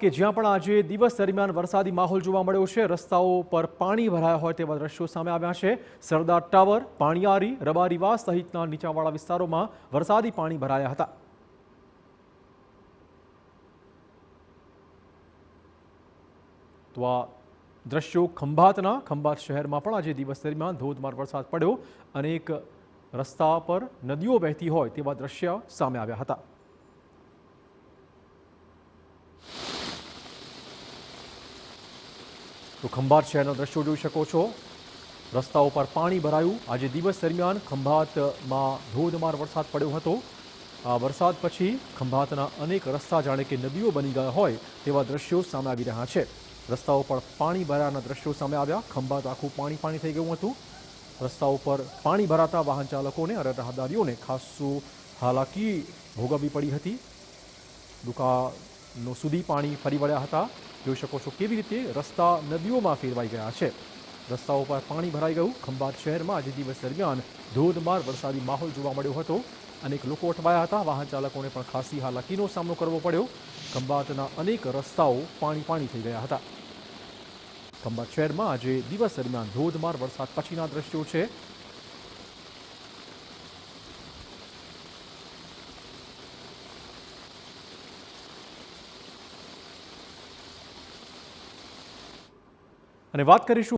કે જ્યાં પણ આજે દિવસ દરમિયાન વરસાદી માહોલ જોવા મળ્યો છે। રસ્તાઓ પર પાણી ભરાયા હોય તેવા દ્રશ્યો સામે આવ્યા છે। સરદાર ટાવર, પાણીયારી, રબારીવાસ સહિતના નીચાણવાળા વિસ્તારોમાં વરસાદી પાણી ભરાયા હતા। તો આ દ્રશ્યો ખંભાત શહેરમાં પણ આજે દિવસ દરમિયાન ધોધમાર વરસાદ પડ્યો। અનેક રસ્તા પર નદીઓ વહેતી હોય તેવા દ્રશ્ય સામે આવ્યા હતા। તો ખંભાત શહેરના દ્રશ્યો જોઈ શકો છો। રસ્તાઓ પર પાણી ભરાયું। આજે દિવસ દરમિયાન ખંભાતમાં ધોધમાર વરસાદ પડ્યો હતો। આ વરસાદ પછી ખંભાતના અનેક રસ્તા જાણે કે નદીઓ બની ગયા હોય તેવા દ્રશ્યો સામે આવી રહ્યા છે। રસ્તાઓ પર પાણી ભરાયાના દ્રશ્યો સામે આવ્યા। ખંભાત આખું પાણી થઈ ગયું હતું। રસ્તાઓ પર પાણી ભરાતા વાહન ચાલકોને અને રાહદારીઓને ખાસ્સું હાલાકી ભોગવવી પડી હતી। દુકાનો સુધી પાણી ફરી વળ્યા હતા। જોઈ શકો છો કેવી રીતે રસ્તા નદીઓમાં ફેરવાઈ ગયા છે। રસ્તાઓ પર પાણી ભરાઈ ગયું। ખંભાત શહેરમાં આજે દિવસ દરમિયાન ધોધમાર વરસાદી માહોલ જોવા મળ્યો હતો। અનેક લોકો અટવાયા હતા। વાહન ચાલકોને પણ ખાસી હાલાકીનો સામનો કરવો પડ્યો। ખંભાતના અનેક રસ્તાઓ પાણી થઈ ગયા હતા। ખંભાત શહેરમાં આજે દિવસ દરમિયાન ધોધમાર વરસાદ પછીના દ્રશ્યો છે। અને વાત કરીશું